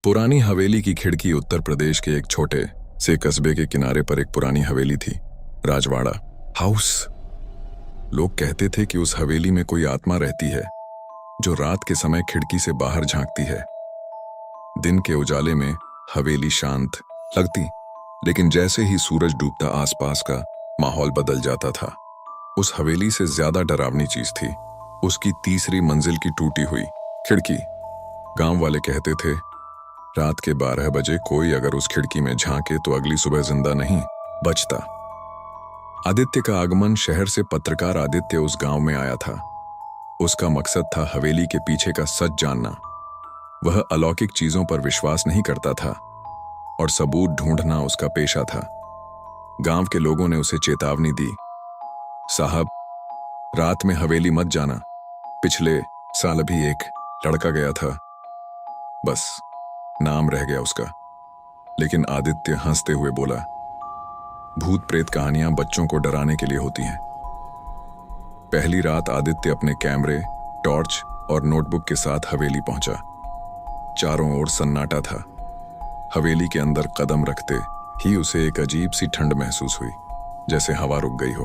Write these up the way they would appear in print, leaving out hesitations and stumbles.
पुरानी हवेली की खिड़की। उत्तर प्रदेश के एक छोटे से कस्बे के किनारे पर एक पुरानी हवेली थी, राजवाड़ा हाउस। लोग कहते थे कि उस हवेली में कोई आत्मा रहती है जो रात के समय खिड़की से बाहर झांकती है। दिन के उजाले में हवेली शांत लगती, लेकिन जैसे ही सूरज डूबता आसपास का माहौल बदल जाता था। उस हवेली से ज्यादा डरावनी चीज थी उसकी तीसरी मंजिल की टूटी हुई खिड़की। गांव वाले कहते थे, रात के 12 बजे कोई अगर उस खिड़की में झांके तो अगली सुबह जिंदा नहीं बचता। आदित्य का आगमन। शहर से पत्रकार आदित्य उस गांव में आया था। उसका मकसद था हवेली के पीछे का सच जानना। वह अलौकिक चीजों पर विश्वास नहीं करता था और सबूत ढूंढना उसका पेशा था। गांव के लोगों ने उसे चेतावनी दी, साहब, रात में हवेली मत जाना। पिछले साल भी एक लड़का गया था, बस नाम रह गया उसका। लेकिन आदित्य हंसते हुए बोला, भूत प्रेत कहानियां बच्चों को डराने के लिए होती हैं। पहली रात आदित्य अपने कैमरे, टॉर्च और नोटबुक के साथ हवेली पहुंचा। चारों ओर सन्नाटा था। हवेली के अंदर कदम रखते ही उसे एक अजीब सी ठंड महसूस हुई, जैसे हवा रुक गई हो।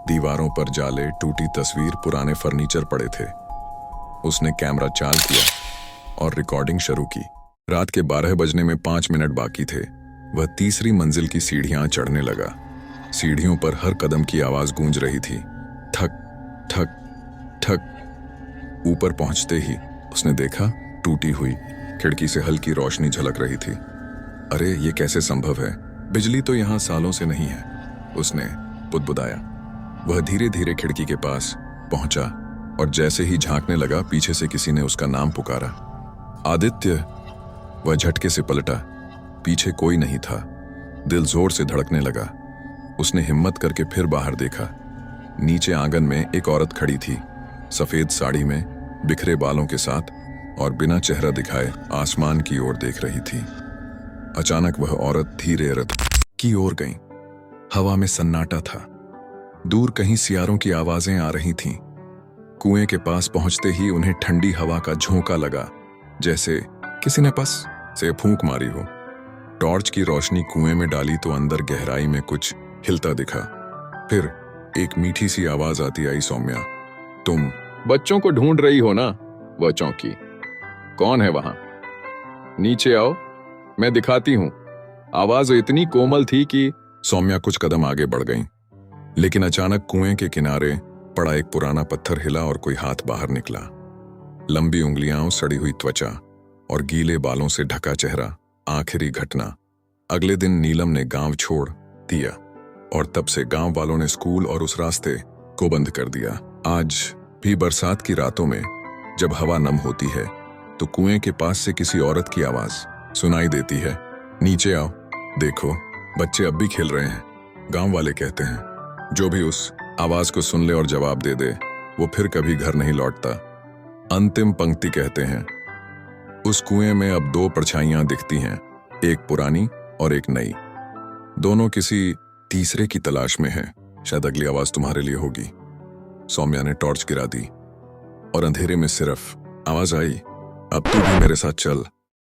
दीवारों पर जाले, टूटी तस्वीर, पुराने फर्नीचर पड़े थे। उसने कैमरा चाल किया और रिकॉर्डिंग शुरू की। रात के 12 बजने में 5 मिनट बाकी थे। वह तीसरी मंजिल की सीढ़ियां चढ़ने लगा। सीढ़ियों पर हर कदम की आवाज गूंज रही थी, ठक ठक ठक। ऊपर पहुंचते ही उसने देखा, टूटी हुई खिड़की से हल्की रोशनी झलक रही थी। अरे, ये कैसे संभव है? बिजली तो यहां सालों से नहीं है, उसने बुदबुदाया। वह धीरे धीरे खिड़की के पास पहुंचा और जैसे ही झांकने लगा, पीछे से किसी ने उसका नाम पुकारा, आदित्य। वह झटके से पलटा। पीछे कोई नहीं था। दिल जोर से धड़कने लगा। उसने हिम्मत करके फिर बाहर देखा। नीचे आंगन में एक औरत खड़ी थी, सफेद साड़ी में, बिखरे बालों के साथ, और बिना चेहरा दिखाए आसमान की ओर देख रही थी। अचानक वह औरत धीरे रथ की ओर गई। हवा में सन्नाटा था। दूर कहीं सियारों की आवाजें आ रही थीं। कुएं के पास पहुंचते ही उन्हें ठंडी हवा का झोंका लगा, जैसे किसी ने पस से फूंक मारी हो। टॉर्च की रोशनी कुएं में डाली तो अंदर गहराई में कुछ हिलता दिखा। फिर एक मीठी सी आवाज आती आई, सौम्या, तुम बच्चों को ढूंढ रही हो ना? वह चौंकी। कौन है वहां? नीचे आओ, मैं दिखाती हूं। आवाज इतनी कोमल थी कि सौम्या कुछ कदम आगे बढ़ गई। लेकिन अचानक कुएं के किनारे पड़ा एक पुराना पत्थर हिला और कोई हाथ बाहर निकला। लंबी उंगलियां, सड़ी हुई त्वचा और गीले बालों से ढका चेहरा। आखिरी घटना, अगले दिन नीलम ने गांव छोड़ दिया और तब से गांव वालों ने स्कूल और उस रास्ते को बंद कर दिया। आज भी बरसात की रातों में जब हवा नम होती है तो कुएं के पास से किसी औरत की आवाज सुनाई देती है, नीचे आओ, देखो बच्चे अब भी खेल रहे हैं। गांव वाले कहते हैं, जो भी उस आवाज को सुन ले और जवाब दे दे, वो फिर कभी घर नहीं लौटता। अंतिम पंक्ति कहते हैं, उस कुएं में अब 2 परछाइयां दिखती हैं, एक पुरानी और एक नई। दोनों किसी तीसरे की तलाश में हैं। शायद अगली आवाज तुम्हारे लिए होगी। सौम्या ने टॉर्च गिरा दी और अंधेरे में सिर्फ आवाज आई, अब तू भी मेरे साथ चल।